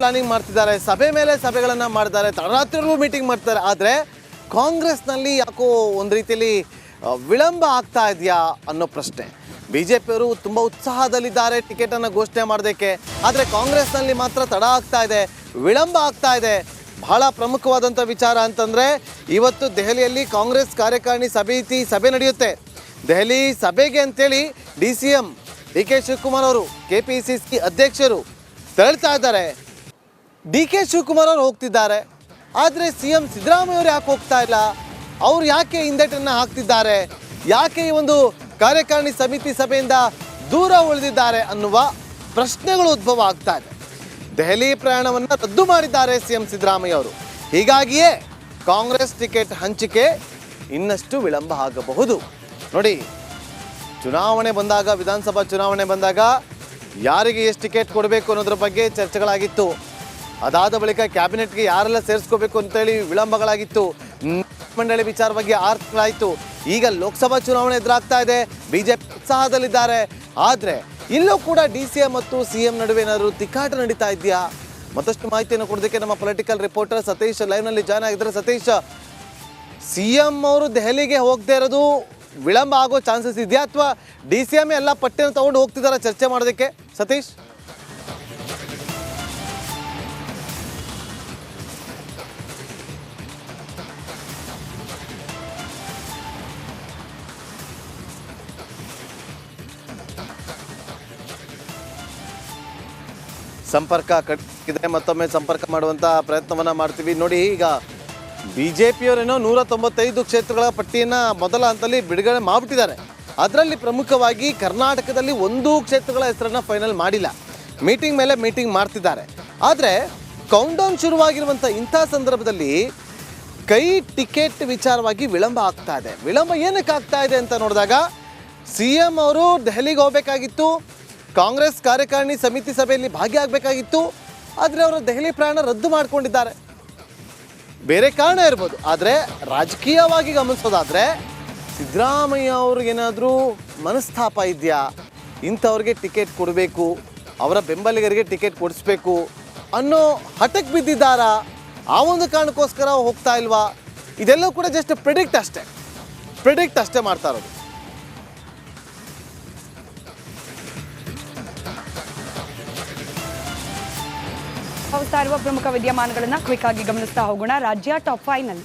Planning ಮಾಡ್ತಿದ್ದಾರೆ, ಸಭೆ ಮೇಲೆ ಸಭೆಗಳನ್ನ ಮಾಡ್ತಾರೆ, ತಡರಾತ್ರಿಗೂ ಮೀಟಿಂಗ್ ಮಾಡ್ತಾರೆ. ಆದರೆ ಕಾಂಗ್ರೆಸ್ನಲ್ಲಿ ಯಾಕೋ ಒಂದು ರೀತಿಯಲ್ಲಿ ವಿಳಂಬ ಆಗ್ತಾ ಇದೆಯಾ ಅನ್ನೋ ಪ್ರಶ್ನೆ. ಬಿಜೆಪಿಯವರು ತುಂಬ ಉತ್ಸಾಹದಲ್ಲಿದ್ದಾರೆ ಟಿಕೆಟನ್ನು ಘೋಷಣೆ ಮಾಡೋದಕ್ಕೆ. ಆದರೆ ಕಾಂಗ್ರೆಸ್ನಲ್ಲಿ ಮಾತ್ರ ತಡ ಆಗ್ತಾ ಇದೆ, ವಿಳಂಬ ಆಗ್ತಾ ಇದೆ. ಬಹಳ ಪ್ರಮುಖವಾದಂಥ ವಿಚಾರ ಅಂತಂದರೆ ಇವತ್ತು ದೆಹಲಿಯಲ್ಲಿ ಕಾಂಗ್ರೆಸ್ ಕಾರ್ಯಕಾರಿಣಿ ಸಭೆ ನಡೆಯುತ್ತೆ. ದೆಹಲಿ ಸಭೆಗೆ ಅಂತೇಳಿ DCM DK ಶಿವಕುಮಾರ್ ಅವರು KPCC ಅಧ್ಯಕ್ಷರು ತೆರಳ್ತಾ ಇದ್ದಾರೆ. DK ಶಿವಕುಮಾರ್ ಅವರು ಹೋಗ್ತಿದ್ದಾರೆ. ಆದರೆ CM ಸಿದ್ದರಾಮಯ್ಯ ಅವರು ಯಾಕೆ ಹೋಗ್ತಾ ಇಲ್ಲ? ಅವ್ರು ಯಾಕೆ ಹಿಂದೆಟನ್ನು ಹಾಕ್ತಿದ್ದಾರೆ? ಯಾಕೆ ಈ ಒಂದು ಕಾರ್ಯಕಾರಿಣಿ ಸಮಿತಿ ಸಭೆಯಿಂದ ದೂರ ಉಳಿದಿದ್ದಾರೆ ಅನ್ನುವ ಪ್ರಶ್ನೆಗಳು ಉದ್ಭವ ಆಗ್ತಾ ಇದೆ. ದೆಹಲಿ ಪ್ರಯಾಣವನ್ನು ರದ್ದು ಮಾಡಿದ್ದಾರೆ CM ಸಿದ್ದರಾಮಯ್ಯ ಅವರು. ಹೀಗಾಗಿಯೇ ಕಾಂಗ್ರೆಸ್ ಟಿಕೆಟ್ ಹಂಚಿಕೆ ಇನ್ನಷ್ಟು ವಿಳಂಬ ಆಗಬಹುದು. ನೋಡಿ, ಚುನಾವಣೆ ಬಂದಾಗ, ವಿಧಾನಸಭಾ ಚುನಾವಣೆ ಬಂದಾಗ ಯಾರಿಗೆ ಎಷ್ಟು ಟಿಕೆಟ್ ಕೊಡಬೇಕು ಅನ್ನೋದ್ರ ಬಗ್ಗೆ ಚರ್ಚೆಗಳಾಗಿತ್ತು. ಅದಾದ ಬಳಿಕ ಕ್ಯಾಬಿನೆಟ್ಗೆ ಯಾರೆಲ್ಲ ಸೇರಿಸ್ಕೋಬೇಕು ಅಂತೇಳಿ ವಿಳಂಬಗಳಾಗಿತ್ತು. ಮಂಡಳಿ ವಿಚಾರ ಬಗ್ಗೆ ಆರ್ಥಗಳಾಯಿತು. ಈಗ ಲೋಕಸಭಾ ಚುನಾವಣೆ ಎದುರಾಗ್ತಾ ಇದೆ, ಬಿಜೆಪಿ ಉತ್ಸಾಹದಲ್ಲಿದ್ದಾರೆ. ಆದರೆ ಇಲ್ಲೂ ಕೂಡ DCM ಮತ್ತು CM ನಡುವೆ ಏನಾದರೂ ತಿಕ್ಕಾಟ ನಡೀತಾ ಇದೆಯಾ? ಮತ್ತಷ್ಟು ಮಾಹಿತಿಯನ್ನು ಕೊಡೋದಕ್ಕೆ ನಮ್ಮ ಪೊಲಿಟಿಕಲ್ ರಿಪೋರ್ಟರ್ ಸತೀಶ್ ಲೈವ್ನಲ್ಲಿ ಜಾಯ್ನ್ ಆಗಿದ್ದಾರೆ. ಸತೀಶ್, CM ಅವರು ದೆಹಲಿಗೆ ಹೋಗದೆ ಇರೋದು ವಿಳಂಬ ಆಗೋ ಚಾನ್ಸಸ್ ಇದೆಯಾ, ಅಥವಾ DCM ಎಲ್ಲ ಪಟ್ಟಿಯನ್ನು ತಗೊಂಡು ಹೋಗ್ತಿದ್ದಾರೆ ಚರ್ಚೆ ಮಾಡೋದಕ್ಕೆ? ಸತೀಶ್, ಸಂಪರ್ಕ ಕಡಿಮೆ, ಮತ್ತೊಮ್ಮೆ ಸಂಪರ್ಕ ಮಾಡುವಂಥ ಪ್ರಯತ್ನವನ್ನು ಮಾಡ್ತೀವಿ. ನೋಡಿ, ಈಗ BJPಯವರೇನೋ 195 ಕ್ಷೇತ್ರಗಳ ಪಟ್ಟಿಯನ್ನು ಮೊದಲ ಹಂತದಲ್ಲಿ ಬಿಡುಗಡೆ ಮಾಡಿಬಿಟ್ಟಿದ್ದಾರೆ. ಅದರಲ್ಲಿ ಪ್ರಮುಖವಾಗಿ ಕರ್ನಾಟಕದಲ್ಲಿ ಒಂದು ಕ್ಷೇತ್ರಗಳ ಹೆಸರನ್ನು ಫೈನಲ್ ಮಾಡಿಲ್ಲ. ಮೀಟಿಂಗ್ ಮೇಲೆ ಮೀಟಿಂಗ್ ಮಾಡ್ತಿದ್ದಾರೆ. ಆದರೆ ಕೌಂಟ್ಡೌನ್ ಶುರುವಾಗಿರುವಂಥ ಇಂಥ ಸಂದರ್ಭದಲ್ಲಿ ಕೈ ಟಿಕೆಟ್ ವಿಚಾರವಾಗಿ ವಿಳಂಬ ಆಗ್ತಾ ಇದೆ. ವಿಳಂಬ ಏನಕ್ಕೆ ಆಗ್ತಾ ಇದೆ ಅಂತ ನೋಡಿದಾಗ, CM ಅವರು ದೆಹಲಿಗೆ ಹೋಗಬೇಕಾಗಿತ್ತು, ಕಾಂಗ್ರೆಸ್ ಕಾರ್ಯಕಾರಿಣಿ ಸಮಿತಿ ಸಭೆಯಲ್ಲಿ ಭಾಗಿಯಾಗಬೇಕಾಗಿತ್ತು. ಆದರೆ ಅವರು ದೆಹಲಿ ಪ್ರಯಾಣ ರದ್ದು ಮಾಡಿಕೊಂಡಿದ್ದಾರೆ. ಬೇರೆ ಕಾರಣ ಇರ್ಬೋದು, ಆದರೆ ರಾಜಕೀಯವಾಗಿ ಗಮನಿಸೋದಾದರೆ ಸಿದ್ದರಾಮಯ್ಯ ಅವ್ರಿಗೇನಾದರೂ ಮನಸ್ತಾಪ ಇದೆಯಾ? ಇಂಥವ್ರಿಗೆ ಟಿಕೆಟ್ ಕೊಡಬೇಕು, ಅವರ ಬೆಂಬಲಿಗರಿಗೆ ಟಿಕೆಟ್ ಕೊಡಿಸ್ಬೇಕು ಅನ್ನೋ ಹಠಕ್ಕೆ ಬಿದ್ದಿದ್ದಾರಾ? ಆ ಒಂದು ಕಾರಣಕ್ಕೋಸ್ಕರ ಹೋಗ್ತಾ ಇಲ್ವಾ? ಇದೆಲ್ಲವೂ ಕೂಡ ಜಸ್ಟ್ ಪ್ರಿಡಿಕ್ಟ್ ಅಷ್ಟೇ ಮಾಡ್ತಾ ಇರೋದು. ಪ್ರಮುಖ ವಿದ್ಯಮಾನಗಳನ್ನು ಕ್ವಿಕ್ ಆಗಿ ಗಮನಿಸ್ತಾ ಹೋಗೋಣ. ರಾಜ್ಯ ಟಾಪ್ 5 ನಲ್ಲಿ